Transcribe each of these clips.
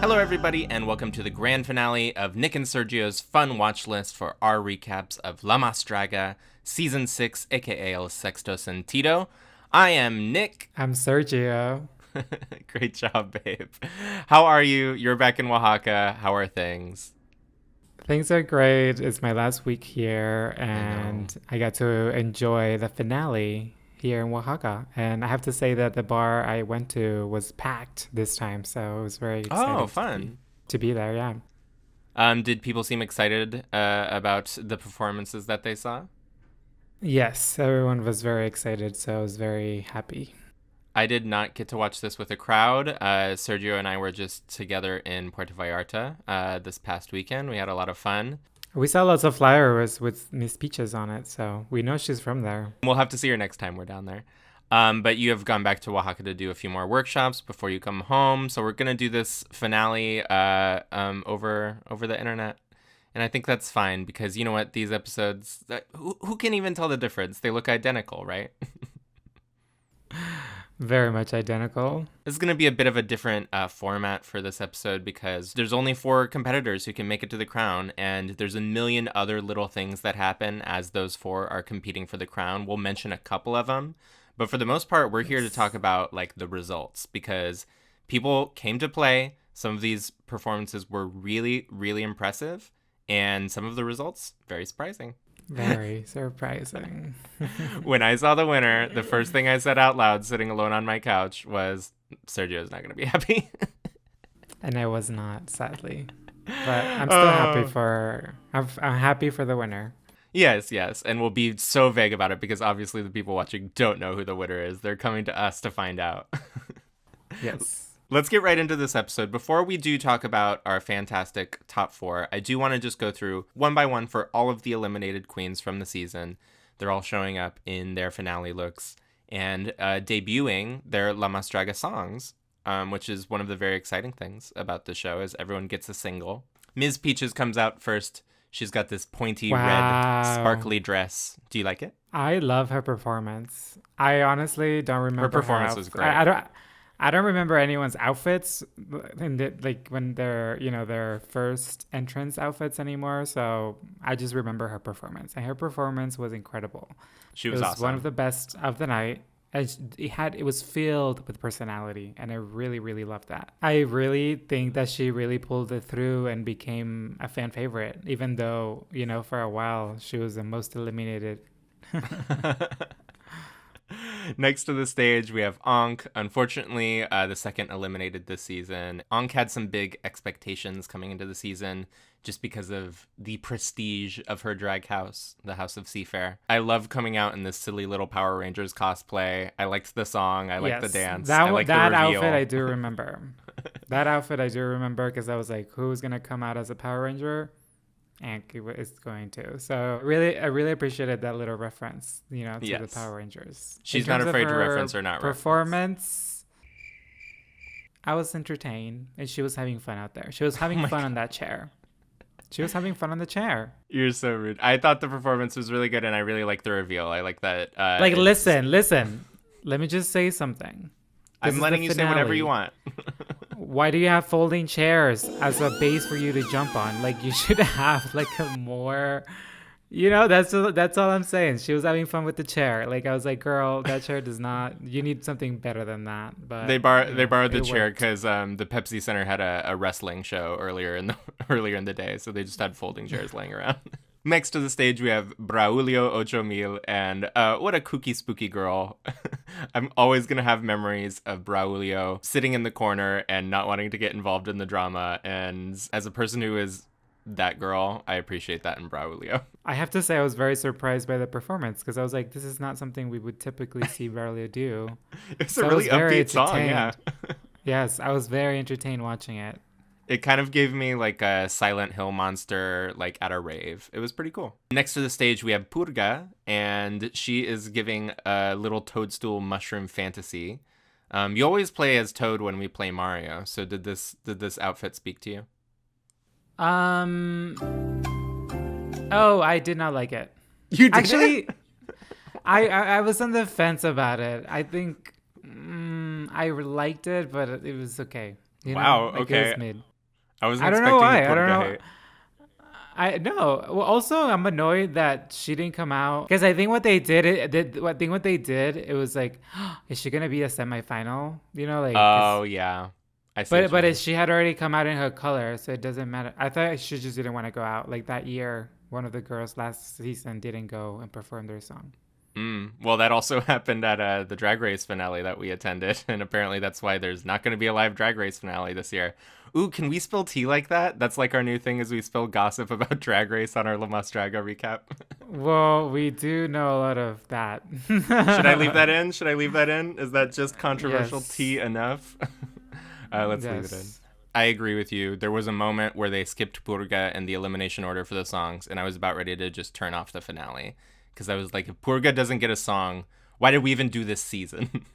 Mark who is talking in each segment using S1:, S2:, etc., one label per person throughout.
S1: Hello, everybody, and welcome to the grand finale of Nick and Sergio's fun watch list for our recaps of La Mas Draga, Season 6, aka El Sexto Sentido. I am Nick.
S2: I'm Sergio.
S1: Great job, babe. How are you? You're back in Oaxaca. How are things?
S2: Things are great. It's my last week here, and I got to enjoy the finale here in Oaxaca. And I have to say that the bar I went to was packed this time, so I was very
S1: Oh,
S2: excited
S1: fun.
S2: to be there. Yeah.
S1: Did people seem excited about the performances that they saw?
S2: Yes, everyone was very excited, so I was very happy.
S1: I did not get to watch this with a crowd. Sergio and I were just together in Puerto Vallarta this past weekend. We had a lot of fun.
S2: We saw lots of flyers with Miss Peaches on it, so we know she's from there.
S1: We'll have to see her next time we're down there. But you have gone back to Oaxaca to do a few more workshops before you come home. So we're going to do this finale over the internet. And I think that's fine because you know what? These episodes, who can even tell the difference? They look identical, right?
S2: Very much identical.
S1: This is going to be a bit of a different format for this episode because there's only 4 competitors who can make it to the crown, and there's a million other little things that happen as those 4 are competing for the crown. We'll mention a couple of them, but for the most part, we're here to talk about like the results because people came to play. Some of these performances were really, really impressive, and some of the results very surprising.
S2: Very surprising.
S1: When I saw the winner, the first thing I said out loud sitting alone on my couch was, Sergio's not going to be happy.
S2: And I was not, sadly. But I'm still happy for I'm happy for the winner.
S1: Yes. And we'll be so vague about it because obviously the people watching don't know who the winner is. They're coming to us to find out.
S2: Yes.
S1: Let's get right into this episode. Before we do talk about our fantastic top 4, I do want to just go through one by one for all of the eliminated queens from the season. They're all showing up in their finale looks and debuting their La Mas Draga songs, which is one of the very exciting things about the show is everyone gets a single. Ms. Peaches comes out first. She's got this pointy red sparkly dress. Do you like it?
S2: I love her performance. I honestly don't remember
S1: Her performance was great.
S2: I don't remember anyone's outfits like when they're, their first entrance outfits anymore. So I just remember her performance. And her performance was incredible.
S1: She was awesome.
S2: One of the best of the night. And it was filled with personality. And I really, really loved that. I really think that she really pulled it through and became a fan favorite, even though, for a while she was the most eliminated.
S1: Next to the stage, we have Ankh. Unfortunately, the second eliminated this season. Ankh had some big expectations coming into the season just because of the prestige of her drag house, the House of Seafair. I love coming out in this silly little Power Rangers cosplay. I liked the song. I liked the dance. I liked the reveal.
S2: Outfit I do remember. That outfit I do remember because I was like, who's going to come out as a Power Ranger? Ankh is going to. So I really appreciated that little reference, to the Power Rangers.
S1: She's not afraid to reference or not
S2: performance. I was entertained, and she was having fun out there. She was having fun on that chair. She was having fun on the chair.
S1: You're so rude. I thought the performance was really good, and I really liked the reveal. I like that.
S2: Listen. Let me just say something.
S1: I'm letting you say whatever you want.
S2: Why do you have folding chairs as a base for you to jump on? Like, you should have like a more, that's all I'm saying. She was having fun with the chair. Like, I was like, girl, that chair does not, you need something better than that. But
S1: they borrowed the chair because the Pepsi Center had a wrestling show earlier in the day, so they just had folding chairs laying around. Next to the stage, we have Braulio 8000, and what a kooky, spooky girl. I'm always going to have memories of Braulio sitting in the corner and not wanting to get involved in the drama. And as a person who is that girl, I appreciate that in Braulio.
S2: I have to say I was very surprised by the performance because I was like, this is not something we would typically see Braulio do.
S1: It's a really upbeat song, yeah.
S2: Yes, I was very entertained watching it.
S1: It kind of gave me like a Silent Hill monster, like at a rave. It was pretty cool. Next to the stage, we have Purga, and she is giving a little toadstool mushroom fantasy. You always play as Toad when we play Mario. So did this outfit speak to you?
S2: Oh, I did not like it.
S1: You did?
S2: Actually, I was on the fence about it. I think I liked it, but it was okay.
S1: Wow, okay.
S2: It was mid.
S1: I wasn't
S2: I don't know
S1: expecting the
S2: why. I don't
S1: Purga
S2: know.
S1: hate.
S2: I no. Well, also I'm annoyed that she didn't come out because I think what they did, what they did, it was like, is she gonna be a semifinal? You know, like,
S1: Oh yeah, I see what you
S2: but
S1: mean.
S2: she had already come out in her color, so it doesn't matter. I thought she just didn't want to go out. Like that year, one of the girls last season didn't go and perform their song.
S1: Well, that also happened at the Drag Race finale that we attended, and apparently that's why there's not going to be a live Drag Race finale this year. Ooh, can we spill tea like that? That's like our new thing is we spill gossip about Drag Race on our La Mas Draga recap.
S2: Well, we do know a lot of that.
S1: Should I leave that in? Should I leave that in? Is that just controversial
S2: Yes.
S1: tea enough? Let's leave it in.
S2: Yes.
S1: I agree with you. There was a moment where they skipped Purga and the elimination order for the songs, and I was about ready to just turn off the finale. Because I was like, if Purga doesn't get a song, why did we even do this season?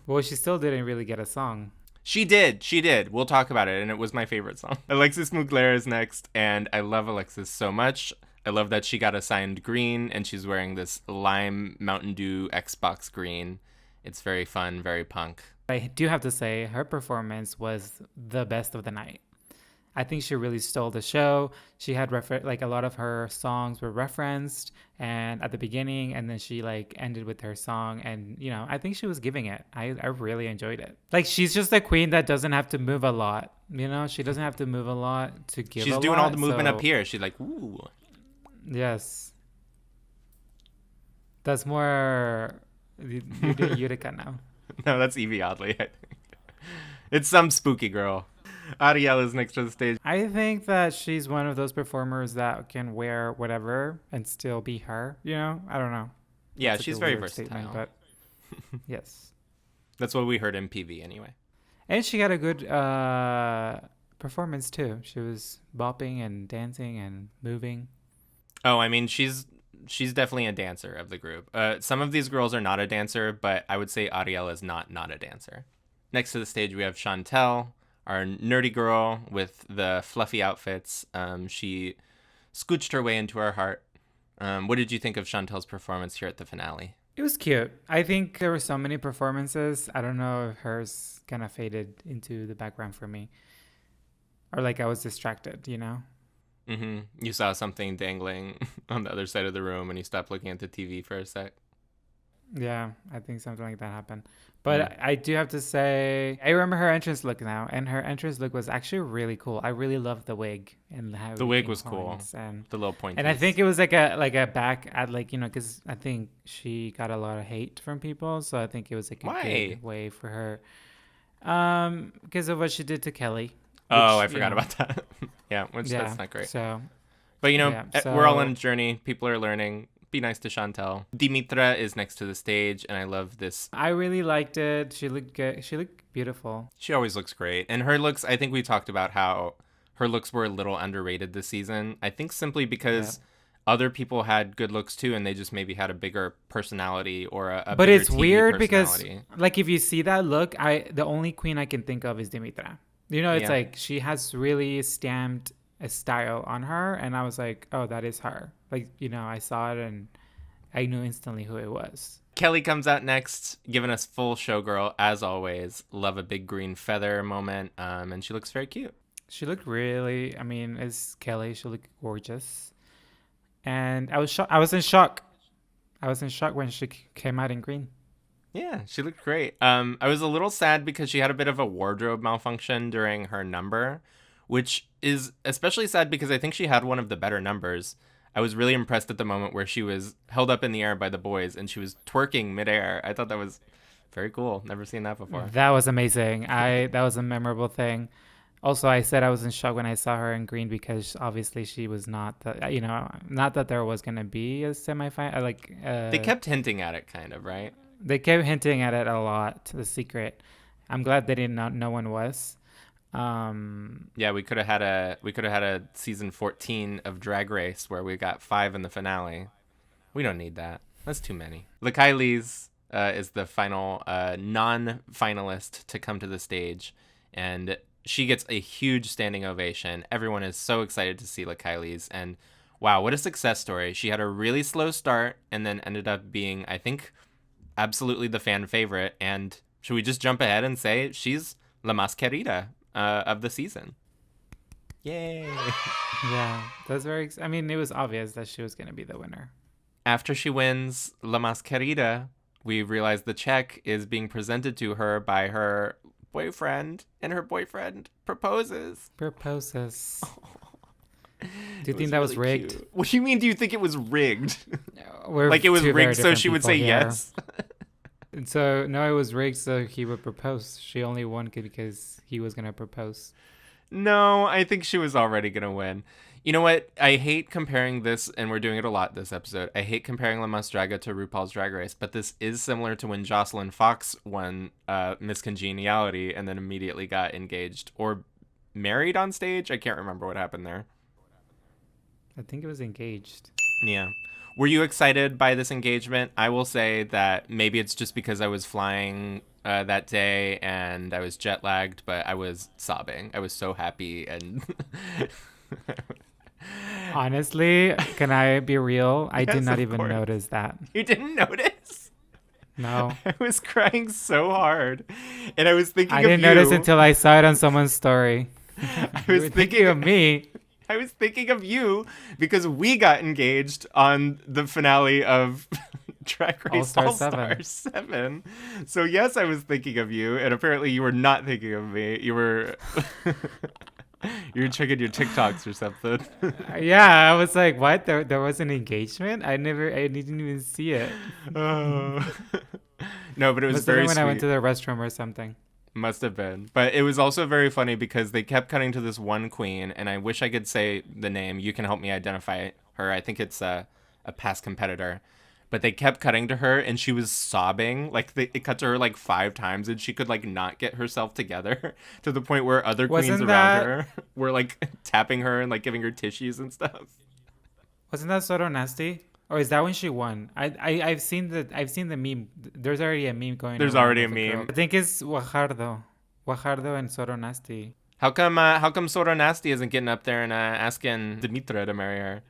S2: Well, she still didn't really get a song.
S1: She did. She did. We'll talk about it, and it was my favorite song. Alexis Mugler is next, and I love Alexis so much. I love that she got assigned green, and she's wearing this lime Mountain Dew Xbox green. It's very fun, very punk.
S2: I do have to say, her performance was the best of the night. I think she really stole the show. She had like a lot of her songs were referenced and at the beginning, and then she like ended with her song, and I think she was giving it. I really enjoyed it. Like she's just a queen that doesn't have to move a lot. She doesn't have to move a lot to give.
S1: She's
S2: a
S1: doing
S2: lot,
S1: all the movement
S2: so,
S1: up here. She's like, ooh.
S2: Yes, that's more Utica now.
S1: No, that's Evie Oddly, I think. It's some spooky girl. Ariel is next to the stage.
S2: I think that she's one of those performers that can wear whatever and still be her. I don't know.
S1: Yeah,
S2: That's like
S1: she's
S2: a
S1: very
S2: weird statement,
S1: versatile.
S2: but yes.
S1: That's what we heard in PV anyway.
S2: And she got a good performance too. She was bopping and dancing and moving.
S1: Oh, I mean, she's definitely a dancer of the group. Some of these girls are not a dancer, but I would say Ariel is not a dancer. Next to the stage, we have Chantel, our nerdy girl with the fluffy outfits. She scooched her way into our heart. What did you think of Chantel's performance here at the finale?
S2: It was cute. I think there were so many performances. I don't know if hers kind of faded into the background for me. Or like I was distracted.
S1: Mm-hmm. You saw something dangling on the other side of the room and you stopped looking at the TV for a sec.
S2: Yeah, I think something like that happened. But I do have to say, I remember her entrance look now, and her entrance look was actually really cool. I really loved the wig and how
S1: The
S2: it
S1: wig
S2: became
S1: was cool.
S2: horns and
S1: The little point
S2: and I
S1: piece.
S2: think it was like a back at because I think she got a lot of hate from people, so I think it was like a
S1: Why?
S2: good way for her, because of what she did to Kelly.
S1: Oh,
S2: Which,
S1: I forgot about that. Yeah,
S2: Yeah,
S1: that's not great.
S2: so
S1: But
S2: yeah,
S1: we're all on
S2: so
S1: a journey. People are learning. Be nice to Chantel. Dimitra is next to the stage, and I love this.
S2: I really liked it. She looked good. She looked beautiful.
S1: She always looks great. And her looks, I think we talked about how her looks were a little underrated this season. I think simply because other people had good looks too, and they just maybe had a bigger personality or a
S2: But
S1: bigger
S2: it's
S1: TV
S2: weird because,
S1: personality.
S2: like, if you see that look, the only queen I can think of is Dimitra. It's
S1: Yeah.
S2: like she has really stamped a style on her, and I was like, oh, that is her. Like, I saw it and I knew instantly who it was.
S1: Kelly comes out next, giving us full showgirl as always. Love a big green feather moment, and she looks very cute.
S2: She looked really, it's Kelly. She looked gorgeous, and I was shocked. I was in shock. I was in shock when she came out in green.
S1: Yeah, she looked great. I was a little sad because she had a bit of a wardrobe malfunction during her number, which is especially sad because I think she had one of the better numbers. I was really impressed at the moment where she was held up in the air by the boys and she was twerking midair. I thought that was very cool. Never seen that before.
S2: That was amazing. That was a memorable thing. Also, I said I was in shock when I saw her in green because obviously she was not not that there was gonna be a semifinal.
S1: They kept hinting at it, kind of, right?
S2: They kept hinting at it a lot. The secret. I'm glad they didn't. No one was.
S1: Yeah, we could have had a season 14 of Drag Race where we got 5 in the finale. We don't need that. That's too many. Lakailis is the final non-finalist to come to the stage, and she gets a huge standing ovation. Everyone is so excited to see Lakailis, and wow, what a success story. She had a really slow start and then ended up being, I think, absolutely the fan favorite. And should we just jump ahead and say she's La Más Querida? of the season. Yay!
S2: Yeah, that's very. I mean, it was obvious that she was going to be the winner.
S1: After she wins La Mascarita, we realize the check is being presented to her by her boyfriend, and her boyfriend proposes.
S2: Proposes. Do you
S1: It
S2: think that was
S1: really
S2: rigged?
S1: cute. What do you mean? Do you think it was rigged?
S2: We're
S1: Like it was
S2: two very
S1: rigged so
S2: different
S1: she would
S2: people
S1: say
S2: here.
S1: yes?
S2: And so no, it was rigged so he would propose. She only won because he was gonna propose.
S1: No, I think she was already gonna win. You know what? I hate comparing this, and we're doing it a lot this episode. I hate comparing La Mas Draga to RuPaul's Drag Race, but this is similar to when Jocelyn Fox won Miss Congeniality and then immediately got engaged or married on stage. I can't remember what happened there.
S2: I think it was engaged.
S1: Yeah. Were you excited by this engagement? I will say that maybe it's just because I was flying that day and I was jet lagged, but I was sobbing. I was so happy and.
S2: Honestly, can I be real? I
S1: Yes,
S2: did not
S1: of
S2: even
S1: course.
S2: notice that.
S1: You didn't notice?
S2: No.
S1: I was crying so hard, and I was thinking
S2: I
S1: of
S2: didn't
S1: you.
S2: notice until I saw it on someone's story.
S1: I
S2: You
S1: was
S2: were
S1: thinking
S2: of me.
S1: I was thinking of you because we got engaged on the finale of Drag Race
S2: All-Star
S1: All-Star 7. So yes, I was thinking of you, and apparently you were not thinking of me. You were you were checking your TikToks or something.
S2: Yeah, I was like, what? There was an engagement? I didn't even see it.
S1: Oh. No, but it was
S2: Must have
S1: very
S2: been when
S1: sweet.
S2: I went to the restroom or something.
S1: Must have been. But it was also very funny because they kept cutting to this one queen, and I wish I could say the name. You can help me identify her. I think it's a past competitor. But they kept cutting to her, and she was sobbing. Like, it cut to her, like, 5 times, and she could, like, not get herself together to the point where other queens
S2: Wasn't
S1: around
S2: that-
S1: her were, like, tapping her and, like, giving her tissues and stuff.
S2: Wasn't that Soto Nasty? Or is that when she won? I've seen the meme. There's already a meme going.
S1: There's
S2: around
S1: already
S2: of
S1: a
S2: girl.
S1: meme.
S2: I think it's Guajardo and Soto Nasty.
S1: How come Soto Nasty isn't getting up there and asking Dimitra to marry her?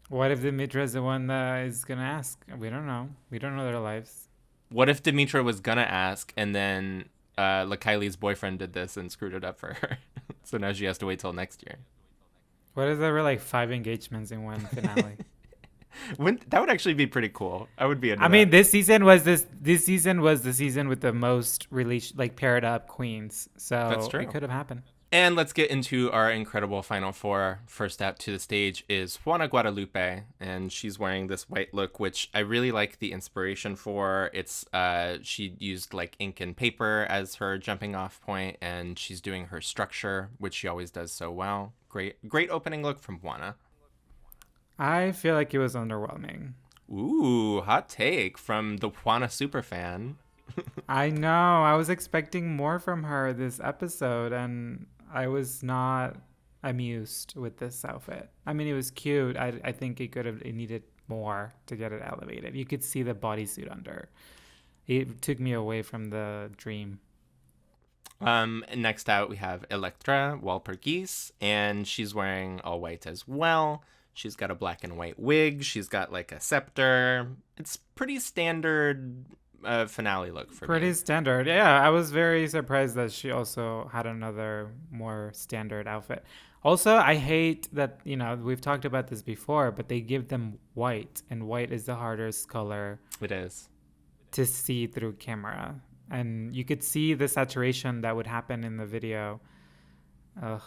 S2: What if Dimitra is the one that is gonna ask? We don't know. We don't know their lives.
S1: What if Dimitra was gonna ask, and then Kylie's boyfriend did this and screwed it up for her? So now she has to wait till next year.
S2: What if there were like 5 engagements in one finale?
S1: That would actually be pretty cool. I would be into
S2: I mean,
S1: that.
S2: this season was the season with the most paired up queens. So
S1: That's true.
S2: it could have happened.
S1: And let's get into our incredible Final Four. First out to the stage is Juana Guadalupe, and she's wearing this white look, which I really like the inspiration for. It's she used like ink and paper as her jumping off point, and she's doing her structure, which she always does so well. Great opening look from Juana.
S2: I feel like it was underwhelming.
S1: Ooh, hot take from the Juana superfan.
S2: I know. I was expecting more from her this episode, and I was not amused with this outfit. I mean, it was cute. I think it needed more to get it elevated. You could see the bodysuit under. It took me away from the dream.
S1: Next out, we have Electra Walpurgis, and she's wearing all white as well. She's got a black and white wig. She's got like a scepter. It's pretty standard finale look for me.
S2: Pretty standard. Yeah, I was very surprised that she also had another more standard outfit. Also, I hate that, we've talked about this before, but they give them white, and white is the hardest color
S1: It is.
S2: to see through camera. And you could see the saturation that would happen in the video. Ugh.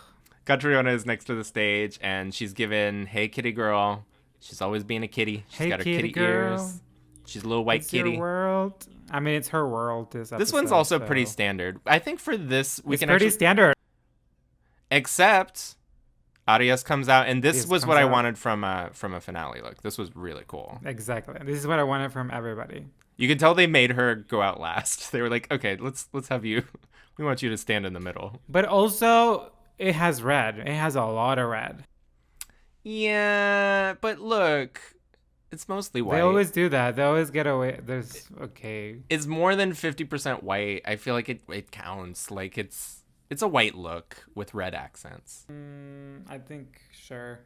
S1: Catriona is next to the stage, and she's given, hey, kitty girl. She's always being a kitty. She's
S2: Hey,
S1: got her
S2: kitty
S1: kitty
S2: girl.
S1: ears. She's a little white
S2: It's
S1: kitty.
S2: your world. I mean, it's her world. This
S1: One's also
S2: so.
S1: pretty standard. I think for this, we
S2: It's
S1: can
S2: pretty
S1: actually...
S2: standard.
S1: Except Arias comes out, and this
S2: Arias
S1: was
S2: comes
S1: what I
S2: out.
S1: wanted from a finale look. This was really cool.
S2: Exactly. This is what I wanted from everybody.
S1: You can tell they made her go out last. They were like, okay, let's have you. We want you to stand in the middle.
S2: But also, it has red. It has a lot of red.
S1: Yeah, but look, it's mostly white.
S2: They always do that. They always get away. There's okay.
S1: It's more than 50% white. I feel like it counts. Like it's a white look with red accents.
S2: I think sure.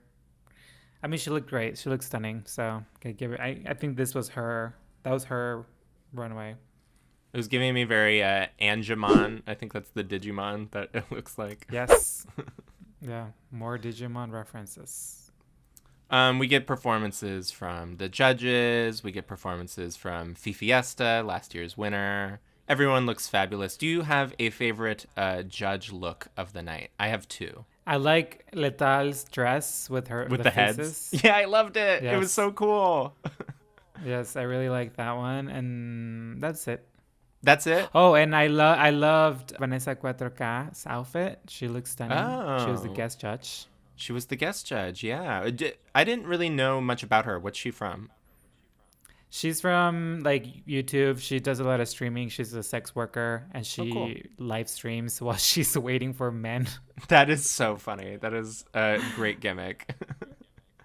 S2: I mean, she looked great. She looked stunning. So okay, give it. I think this was her. That was her runway.
S1: It was giving me very Angemon. I think that's the Digimon that it looks like.
S2: Yes. Yeah, more Digimon references.
S1: We get performances from the judges. We get performances from Fifiesta, last year's winner. Everyone looks fabulous. Do you have a favorite judge look of the night? I have two.
S2: I like Letal's dress with
S1: With
S2: the
S1: the heads?
S2: faces.
S1: Yeah, I loved it. It was
S2: Yes.
S1: so cool.
S2: Yes, I really like that one, and that's it.
S1: That's it?
S2: Oh, and I loved Vanessa Cuatro K's outfit. She looks stunning. She was the
S1: Oh,
S2: guest judge.
S1: she was the guest judge. Yeah. I didn't really know much about her. What's she from?
S2: She's from like YouTube. She does a lot of streaming. She's a sex worker and
S1: Oh, cool.
S2: she live streams while she's waiting for men.
S1: That is so funny. That is a great gimmick.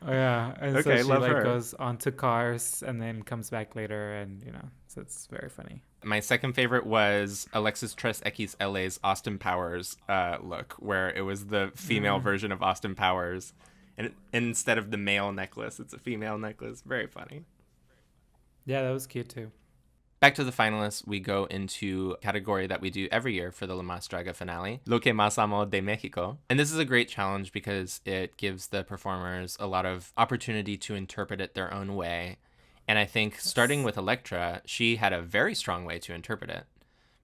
S2: Oh, yeah, and so
S1: Okay,
S2: she
S1: love
S2: like
S1: her.
S2: goes onto cars and then comes back later, and so it's very funny.
S1: My second favorite was Alexis Tres X LA's Austin Powers look, where it was the female version of Austin Powers. And instead of the male necklace, it's a female necklace. Very funny.
S2: Yeah, that was cute too.
S1: Back to the finalists, we go into a category that we do every year for the La Mas Draga finale, Lo que más amo de Mexico. And this is a great challenge because it gives the performers a lot of opportunity to interpret it their own way. And I think starting with Electra, she had a very strong way to interpret it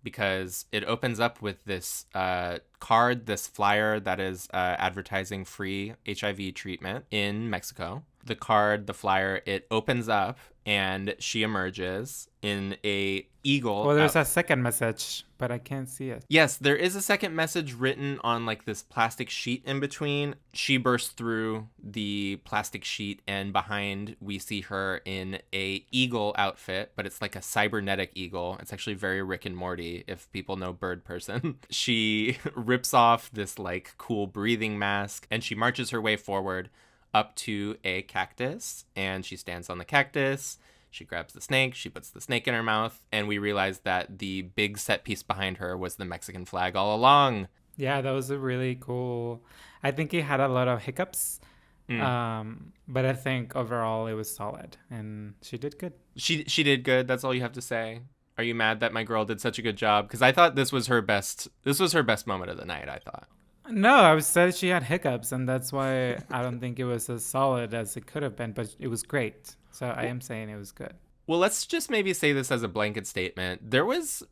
S1: because it opens up with this card, this flyer that is advertising free HIV treatment in Mexico. The card, the flyer, it opens up and she emerges in a eagle.
S2: Well, there's a second message, but I can't see it.
S1: Yes, there is a second message written on like this plastic sheet in between. She bursts through the plastic sheet and behind we see her in a eagle outfit, but it's like a cybernetic eagle. It's actually very Rick and Morty if people know Bird Person. She rips off this like cool breathing mask and she marches her way forward up to a cactus and she stands on the cactus. She grabs the snake, she puts the snake in her mouth, and we realize that the big set piece behind her was the Mexican flag all along.
S2: Yeah, that was a really cool. I think it had a lot of hiccups, but I think overall it was solid, and she did good.
S1: She did good. That's all you have to say. Are you mad that my girl did such a good job? Because I thought this was her best. This was her best moment of the night. I thought.
S2: No, I said she had hiccups, and that's why I don't think it was as solid as it could have been, but it was great. So I am saying it was good.
S1: Well, let's just maybe say this as a blanket statement. There was,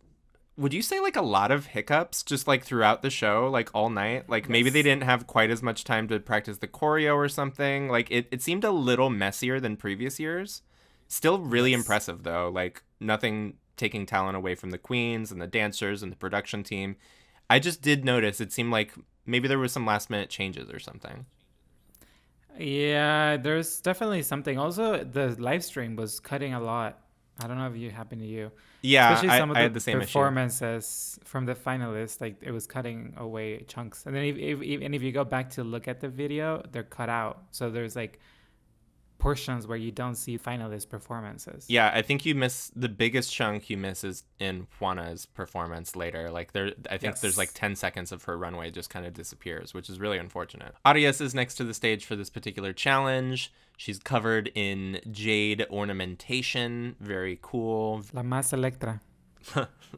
S1: would you say like a lot of hiccups just like throughout the show, like all night? Like maybe they didn't have quite as much time to practice the choreo or something. Like it seemed a little messier than previous years. Still really impressive though. Like nothing taking talent away from the queens and the dancers and the production team. I just did notice it seemed like maybe there was some last minute changes or something.
S2: Yeah, there's definitely something. Also, the live stream was cutting a lot. I don't know if it happened to you.
S1: Yeah,
S2: Especially some of
S1: I
S2: the
S1: had the same issue.
S2: performances from the finalists, like it was cutting away chunks. And then if you go back to look at the video, they're cut out. So there's like portions where you don't see finalist performances.
S1: Yeah, I think you miss the biggest chunk you miss is in Juana's performance later. Like I think there's like 10 seconds of her runway just kind of disappears, which is really unfortunate. Arias is next to the stage for this particular challenge. She's covered in jade ornamentation. Very cool.
S2: La Más Electra.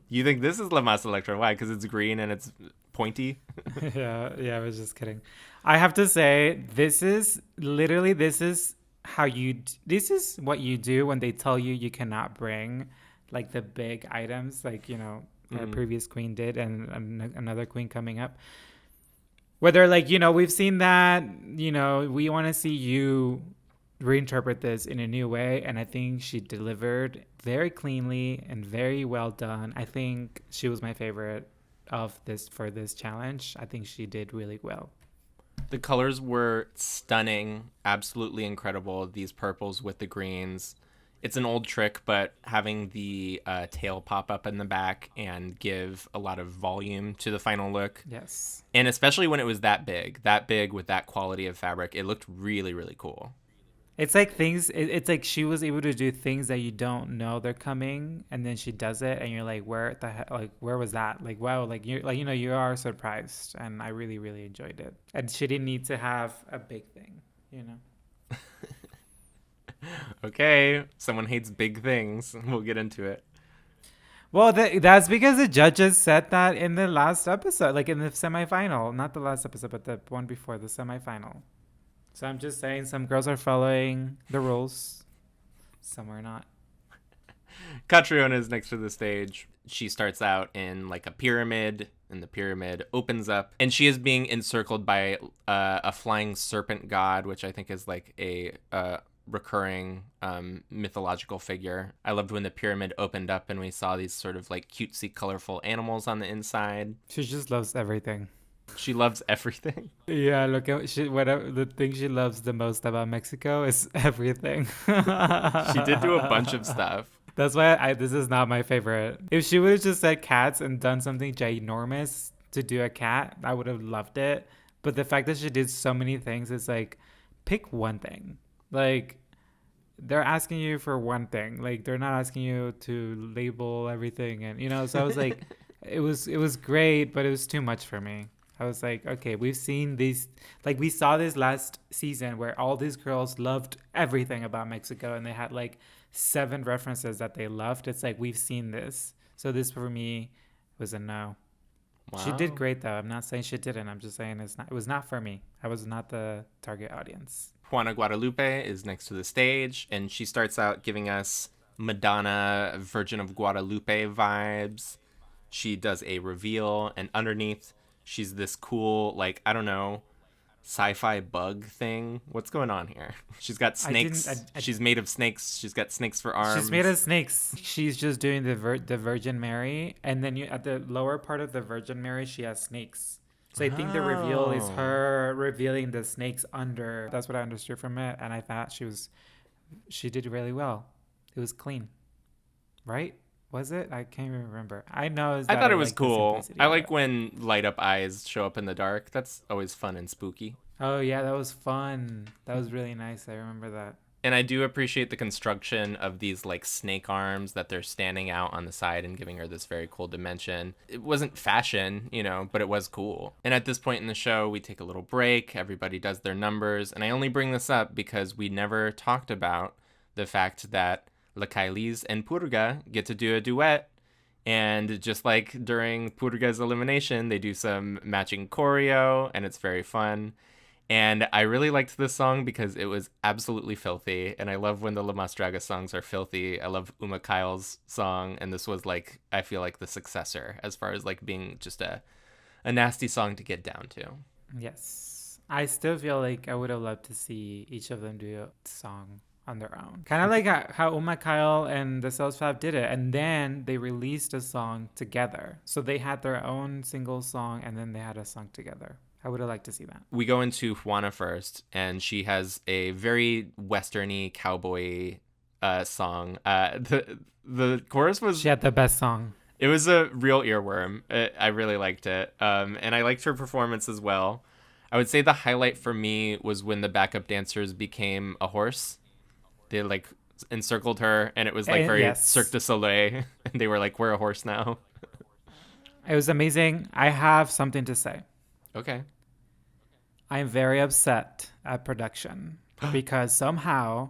S1: You think this is La Mas Electra? Why? Because it's green and it's pointy?
S2: Yeah, I was just kidding. I have to say, this is this is what you do when they tell you cannot bring like the big items, like our previous queen did and another queen coming up, whether like we've seen that we want to see you reinterpret this in a new way, and I think she delivered very cleanly and very well done. I think she was my favorite of this for this challenge. I think she did really well.
S1: The colors were stunning, absolutely incredible. These purples with the greens. It's an old trick, but having the tail pop up in the back and give a lot of volume to the final look.
S2: Yes.
S1: And especially when it was that big with that quality of fabric, it looked really, really cool.
S2: It's like it's like she was able to do things that you don't know they're coming, and then she does it, and you're like, where the heck, like, where was that? Like, wow, like you are surprised, and I really, really enjoyed it. And she didn't need to have a big thing,
S1: Okay, someone hates big things. We'll get into it.
S2: Well, that's because the judges said that in the last episode, like in the semifinal, not the last episode, but the one before the semifinal. So I'm just saying some girls are following the rules, some are not.
S1: Catriona is next to the stage. She starts out in like a pyramid, and the pyramid opens up, and she is being encircled by a flying serpent god, which I think is like a recurring mythological figure. I loved when the pyramid opened up and we saw these sort of like cutesy, colorful animals on the inside.
S2: She just loves everything.
S1: She loves everything.
S2: Yeah, look at whatever the thing she loves the most about Mexico is everything.
S1: She did do a bunch of stuff.
S2: That's why this is not my favorite. If she would have just said cats and done something ginormous to do a cat, I would have loved it. But the fact that she did so many things is like, pick one thing. Like, they're asking you for one thing. Like, they're not asking you to label everything, and so I was like, it was great, but it was too much for me. I was like, okay, we've seen these, like we saw this last season where all these girls loved everything about Mexico and they had like 7 references that they loved. It's like, we've seen this. So this for me was a no. Wow. She did great though. I'm not saying she didn't. I'm just saying it was not for me. I was not the target audience.
S1: Juana Guadalupe is next to the stage and she starts out giving us Madonna, Virgin of Guadalupe vibes. She does a reveal and underneath she's this cool, like, I don't know, sci-fi bug thing. What's going on here? She's got snakes. She's made of snakes. She's got snakes for arms.
S2: She's made of snakes. She's just doing the Virgin Mary. And then at the lower part of the Virgin Mary, she has snakes. So I think the reveal is her revealing the snakes under. That's what I understood from it. And I thought she did really well. It was clean. Right? Was it? I can't even remember. I know.
S1: I thought it was cool. I like when light up eyes show up in the dark. That's always fun and spooky.
S2: Oh, yeah, that was fun. That was really nice. I remember that.
S1: And I do appreciate the construction of these like snake arms that they're standing out on the side and giving her this very cool dimension. It wasn't fashion, but it was cool. And at this point in the show, we take a little break. Everybody does their numbers. And I only bring this up because we never talked about the fact that La Kailis and Purga get to do a duet, and just like during Purga's elimination, they do some matching choreo, and it's very fun. And I really liked this song because it was absolutely filthy, and I love when the La Mas Draga songs are filthy. I love Uma Kyle's song, and this was like, I feel like the successor as far as like being just a nasty song to get down to.
S2: Yes. I still feel like I would have loved to see each of them do a song on their own. Kind of like how Uma Kyle and the Cells Fab did it. And then they released a song together. So they had their own single song and then they had a song together. I would have liked to see that.
S1: We go into Juana first, and she has a very westerny cowboy song. The chorus was...
S2: She had the best song.
S1: It was a real earworm. I really liked it. And I liked her performance as well. I would say the highlight for me was when the backup dancers became a horse. They like encircled her, and it was like very Cirque du Soleil. And they were like, we're a horse now.
S2: It was amazing. I have something to say.
S1: Okay.
S2: I'm very upset at production because somehow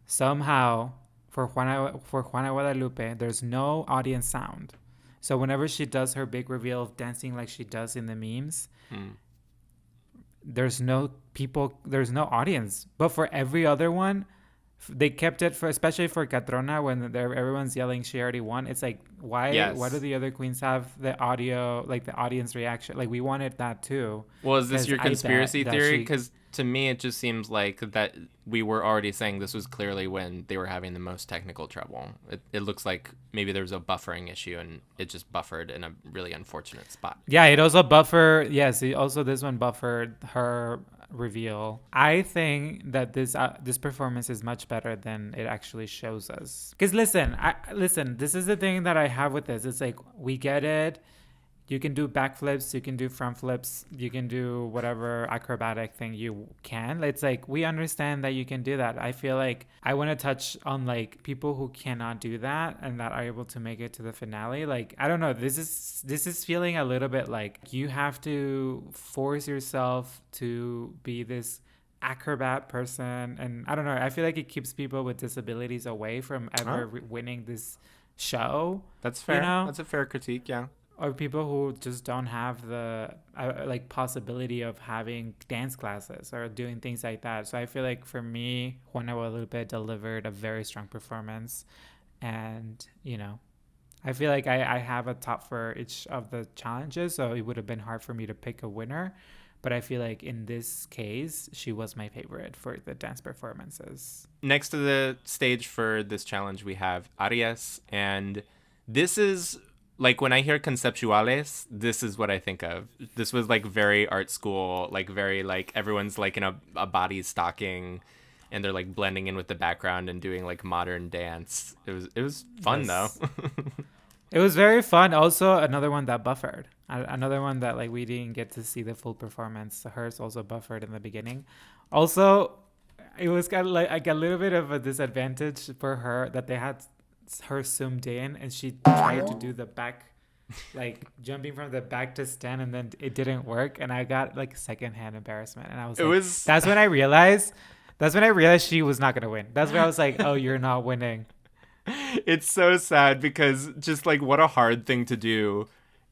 S2: for Juana Guadalupe, there's no audience sound. So whenever she does her big reveal of dancing like she does in the memes, there's no audience. But for every other one, they kept it for, especially for Catrona, when everyone's yelling she already won. It's like, why do the other queens have the audio, like the audience reaction? Like, we wanted that too.
S1: Well, is this your conspiracy theory? Because to me, it just seems like that we were already saying this was clearly when they were having the most technical trouble. It looks like maybe there was a buffering issue and it just buffered in a really unfortunate spot.
S2: Yeah, it also buffered. Yes, this one buffered her reveal. I think that this performance is much better than it actually shows us. Because listen, this is the thing that I have with this. It's like, we get it. You can do backflips, you can do front flips, you can do whatever acrobatic thing you can. It's like, we understand that you can do that. I feel like I want to touch on like people who cannot do that and that are able to make it to the finale. Like, I don't know, this is feeling a little bit like you have to force yourself to be this acrobat person. And I don't know, I feel like it keeps people with disabilities away from ever winning this show.
S1: That's
S2: You
S1: fair.
S2: know,
S1: That's a fair critique, yeah.
S2: or people who just don't have the like possibility of having dance classes or doing things like that. So I feel like for me, Juana Guadalupe delivered a very strong performance, and I feel like I have a top for each of the challenges, so it would have been hard for me to pick a winner. But I feel like in this case, she was my favorite for the dance performances.
S1: Next to the stage for this challenge, we have Arias. And this is like when I hear conceptuales, this is what I think of. This was like very art school, like very like everyone's like in a body stocking and they're like blending in with the background and doing like modern dance. It was fun though.
S2: Yes. It was very fun. Also, another one that buffered. Another one that like we didn't get to see the full performance. Hers also buffered in the beginning. Also, it was kind of like a little bit of a disadvantage for her that they had her zoomed in and she tried to do the back, like jumping from the back to stand, and then it didn't work. And I got like secondhand embarrassment. And I was
S1: It
S2: like,
S1: was
S2: that's when I realized. That's when I realized she was not gonna win. That's when I was like, oh, you're not winning.
S1: it's so sad because just like what a hard thing to do.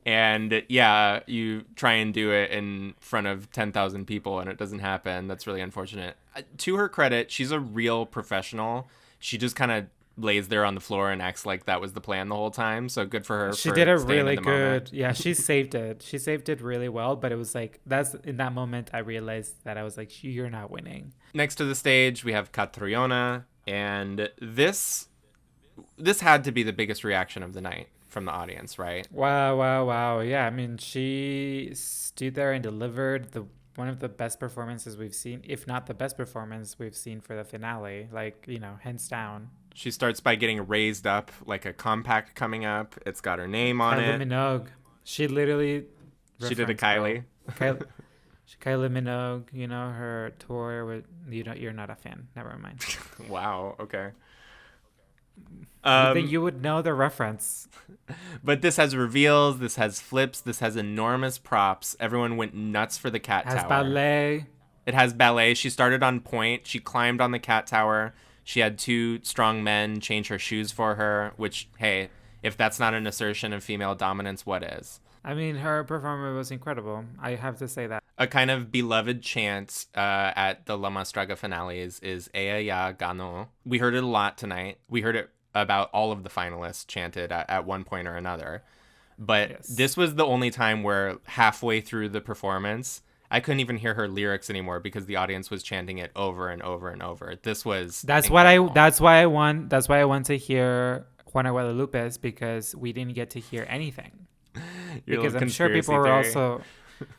S1: And yeah, you try and do it in front of 10,000 people and it doesn't happen. That's really unfortunate. To her credit, she's a real professional. She just kind of lays there on the floor and acts like that was the plan the whole time. So good for her.
S2: She
S1: for
S2: did a
S1: staying in
S2: really
S1: the moment.
S2: good. Yeah, she saved it. She saved it really well. But it was like that's in that moment I realized that I was like, you're not winning.
S1: Next to the stage, we have Catriona, and this had to be the biggest reaction of the night from the audience, right?
S2: Wow, wow, wow. Yeah, I mean, she stood there and delivered the one of the best performances we've seen, if not the best performance we've seen for the finale. Like, hands down.
S1: She starts by getting raised up like a compact coming up. It's got her name on
S2: Kylie
S1: it.
S2: Minogue. She literally
S1: She did a
S2: referenced, bro.
S1: Kylie.
S2: Kylie Minogue, her tour with you're not a fan. Never mind.
S1: Wow, okay.
S2: Then you would know the reference.
S1: But this has reveals, this has flips, this has enormous props. Everyone went nuts for the cat
S2: Has
S1: tower.
S2: ballet.
S1: It has ballet. She started on point. She climbed on the cat tower. She had two strong men change her shoes for her, which, hey, if that's not an assertion of female dominance, what is?
S2: I mean, her performance was incredible. I have to say that.
S1: A kind of beloved chant at the La Mastraga finales is Ella ya ganó. We heard it a lot tonight. We heard it about all of the finalists chanted at one point or another. But
S2: Yes.
S1: This was the only time where halfway through the performance, I couldn't even hear her lyrics anymore because the audience was chanting it over and over and over. This was
S2: That's
S1: incredible.
S2: why I want. That's why I want to hear Juana Guadalupe's, because we didn't get to hear anything. Because I'm sure people were also.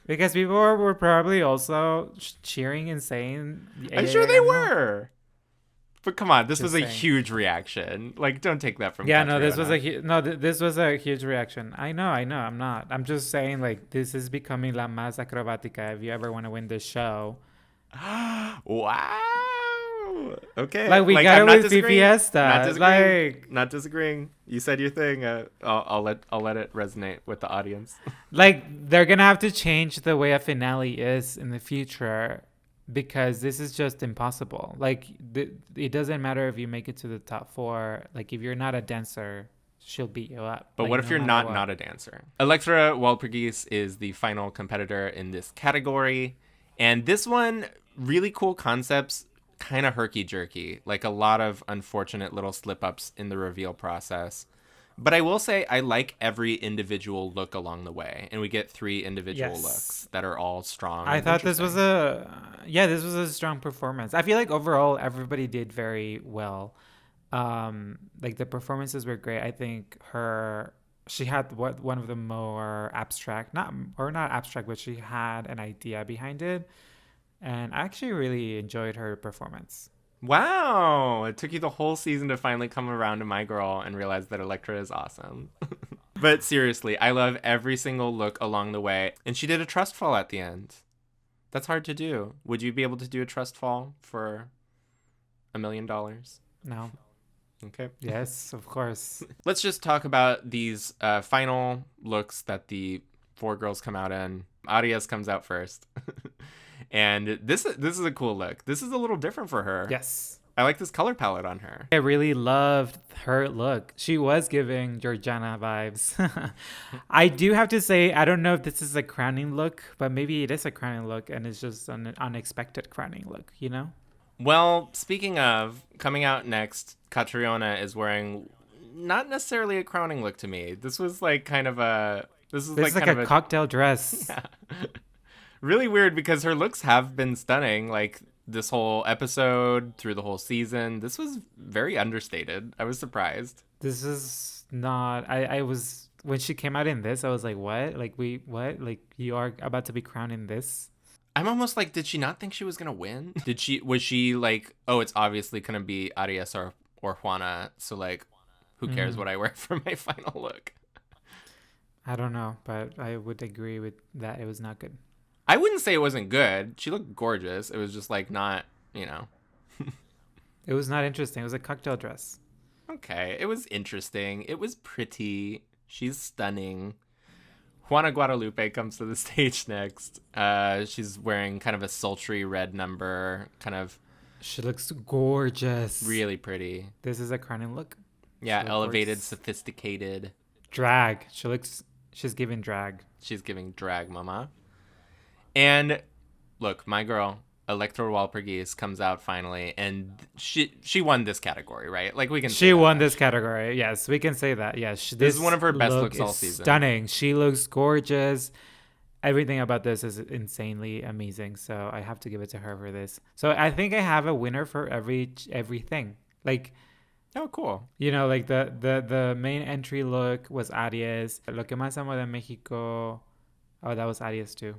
S2: Because people were probably also cheering and saying.
S1: I'm sure they were. But come on, this
S2: Just
S1: was a
S2: saying.
S1: huge reaction. Like, don't take that from
S2: Yeah, no, this was
S1: Catriona.
S2: this was a huge reaction. I know. I'm not. I'm just saying, like, this is becoming la más acrobática. If you ever want to win this show,
S1: Wow. Okay.
S2: like we got
S1: I'm
S2: it
S1: not
S2: with
S1: disagreeing.
S2: Fiesta.
S1: Not disagreeing.
S2: Like,
S1: Not disagreeing. You said your thing. I'll let it resonate with the audience.
S2: like they're gonna have to change the way a finale is in the future, because this is just impossible. Like, it doesn't matter if you make it to the top 4. Like, if you're not a dancer, she'll beat you up.
S1: But
S2: Like,
S1: what if
S2: no
S1: you're
S2: matter
S1: not a dancer? Electra Walpurgis is the final competitor in this category. And this one, really cool concepts, kind of herky-jerky. Like a lot of unfortunate little slip-ups in the reveal process. But I will say I like every individual look along the way. And we get 3 individual
S2: Yes.
S1: looks that are all strong.
S2: I
S1: and
S2: thought this was
S1: interesting.
S2: this was a strong performance. I feel like overall everybody did very well. Like, the performances were great. I think she had one of the more abstract, not abstract, but she had an idea behind it, and I actually really enjoyed her performance.
S1: Wow. It took you the whole season to finally come around to my girl and realize that Electra is awesome. But seriously, I love every single look along the way. And she did a trust fall at the end. That's hard to do. Would you be able to do a trust fall for $1 million?
S2: No.
S1: Okay.
S2: Yes, of course.
S1: Let's just talk about these final looks that the 4 girls come out in. Arias comes out first. And this is a cool look. This is a little different for her.
S2: Yes.
S1: I like this color palette on her.
S2: I really loved her look. She was giving Georgiana vibes. I do have to say, I don't know if this is a crowning look, but maybe it is a crowning look and it's just an unexpected crowning look, you know?
S1: Well, speaking of, coming out next, Catriona is wearing not necessarily a crowning look to me. This was like kind of a...
S2: This is like a cocktail dress.
S1: Yeah. Really weird because her looks have been stunning. Like this whole episode, through the whole season. This was very understated. I was surprised.
S2: This is not... I was... When she came out in this, I was like, what? Like, what? Like, you are about to be crowned in this?
S1: I'm almost like, did she not think she was going to win? Was she like, oh, it's obviously going to be Arias or Juana. So like, who cares what I wear for my final look?
S2: I don't know, but I would agree with that. It was not good.
S1: I wouldn't say it wasn't good. She looked gorgeous. It was just like not, you know.
S2: It was not interesting. It was a cocktail dress.
S1: Okay. It was interesting. It was pretty. She's stunning. Juana Guadalupe comes to the stage next. She's wearing kind of a sultry red number. Kind of.
S2: She looks gorgeous.
S1: Really pretty.
S2: This is a crowning look.
S1: Yeah, elevated, sophisticated.
S2: Drag. She's giving drag.
S1: She's giving drag, mama. And look, my girl, Electra Walpurgis comes out finally, and she won this category, right? Like we can.
S2: She won this category. Yes, we can say that. Yes,
S1: this is one of her best looks all season.
S2: Stunning. She looks gorgeous. Everything about this is insanely amazing. So I have to give it to her for this. So I think I have a winner for everything. Like.
S1: Oh, cool.
S2: You know, like the main entry look was Aries. Lo que más amo de Mexico. Oh, that was Aries too.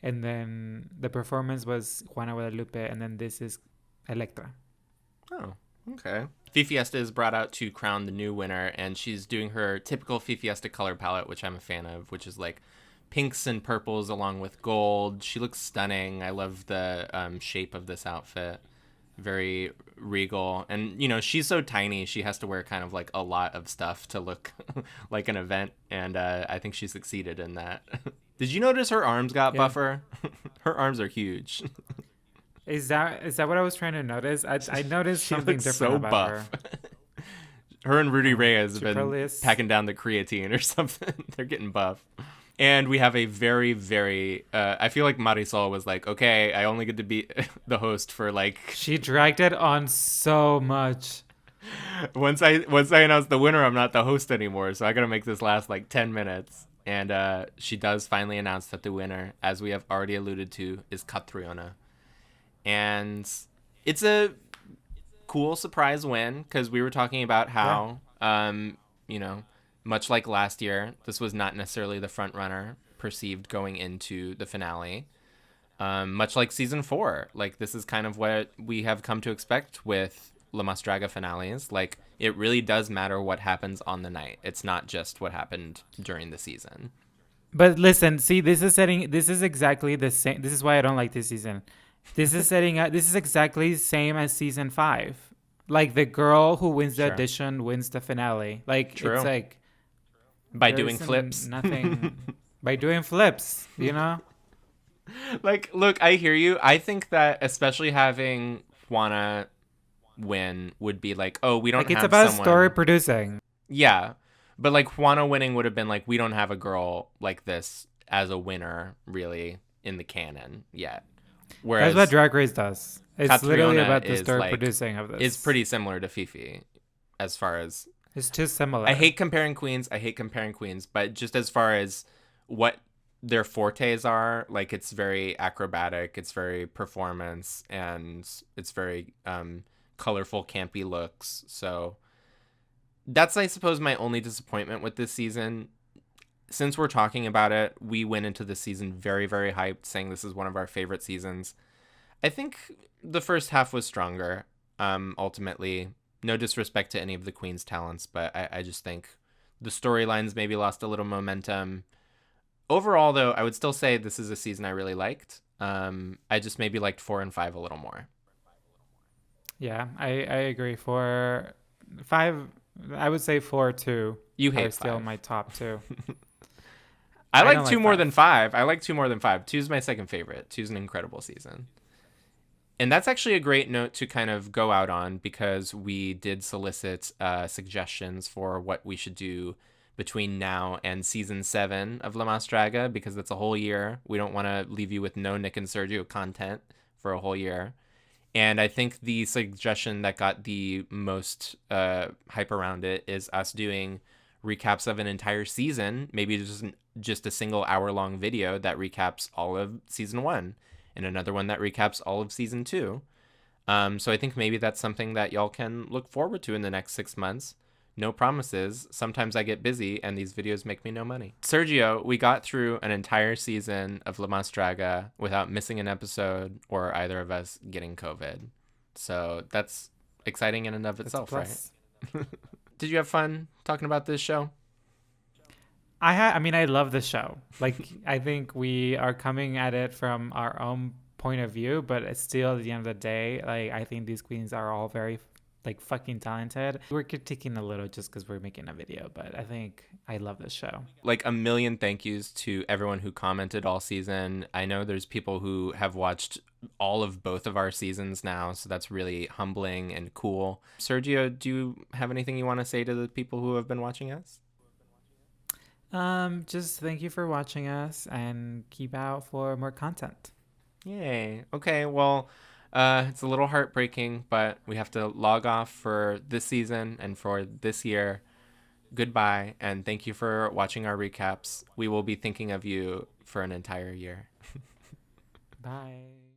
S2: And then the performance was Juana Guadalupe. And then this is Electra.
S1: Oh, okay. Fifiesta is brought out to crown the new winner. And she's doing her typical Fifiesta color palette, which I'm a fan of, which is like pinks and purples along with gold. She looks stunning. I love the shape of this outfit. Very regal, and you know, she's so tiny, she has to wear kind of like a lot of stuff to look like an event, and I think she succeeded in that. Did you notice her arms got buffer? Her arms are huge.
S2: Is that what I was trying to notice? I noticed something different so about buff.
S1: Her and Rudy Reyes have been packing down the creatine or something. They're getting buff. And we have a very, very, I feel like Marisol was like, okay, I only get to be the host for like...
S2: She dragged it on so much.
S1: Once I announce the winner, I'm not the host anymore. So I got to make this last like 10 minutes. And she does finally announce that the winner, as we have already alluded to, is Catriona. And it's a cool surprise win because we were talking about how, you know, much like last year, this was not necessarily the front runner perceived going into the finale. Much like season 4, like this is kind of what we have come to expect with La Mas Draga finales. Like it really does matter what happens on the night. It's not just what happened during the season.
S2: But listen, see, this is exactly the same. This is why I don't like this season. This is this is exactly the same as season 5. Like the girl who wins the audition wins the finale. Like it's like.
S1: By doing flips.
S2: Nothing. By doing flips, you know?
S1: Like, look, I hear you. I think that especially having Juana win would be like, oh, we don't have
S2: it's about
S1: someone...
S2: story producing.
S1: Yeah. But like Juana winning would have been like, we don't have a girl like this as a winner, really, in the canon yet. Whereas
S2: that's what Drag Race does. It's
S1: Catriona
S2: literally about the story producing of this.
S1: It's pretty similar to Fifi as far as...
S2: It's too similar.
S1: I hate comparing queens, but just as far as what their fortes are, like it's very acrobatic, it's very performance, and it's very colorful, campy looks. So that's, I suppose, my only disappointment with this season. Since we're talking about it, we went into the season very, very hyped, saying this is one of our favorite seasons. I think the first half was stronger, ultimately. No disrespect to any of the Queen's talents, but I just think the storylines maybe lost a little momentum. Overall, though, I would still say this is a season I really liked. I just maybe liked 4 and 5 a little more.
S2: Yeah, I agree. 4, 5, I would say 4 too.
S1: You hate 5.
S2: Still my top 2.
S1: I like 2 more than 5. I like 2 more than 5. 2's my second favorite. 2's an incredible season. And that's actually a great note to kind of go out on, because we did solicit suggestions for what we should do between now and season 7 of La Mas Draga, because that's a whole year. We don't want to leave you with no Nick and Sergio content for a whole year. And I think the suggestion that got the most hype around it is us doing recaps of an entire season, maybe just a single hour-long video that recaps all of season 1, and another one that recaps all of season 2. So I think maybe that's something that y'all can look forward to in the next 6 months. No promises. Sometimes I get busy and these videos make me no money. Sergio, we got through an entire season of La Mas Draga without missing an episode or either of us getting COVID. So that's exciting in and of itself, right? Did you have fun talking about this show?
S2: I mean, I love the show. Like, I think we are coming at it from our own point of view, but it's still at the end of the day, like, I think these queens are all very like fucking talented. We're critiquing a little just because we're making a video, but I think I love this show.
S1: Like, a million thank yous to everyone who commented all season. I know there's people who have watched all of both of our seasons now, so that's really humbling and cool. Sergio, do you have anything you want to say to the people who have been watching us?
S2: Just thank you for watching us and keep out for more content.
S1: Yay. Okay, well, it's a little heartbreaking, but we have to log off for this season and for this year. Goodbye, and thank you for watching our recaps. We will be thinking of you for an entire year.
S2: Bye.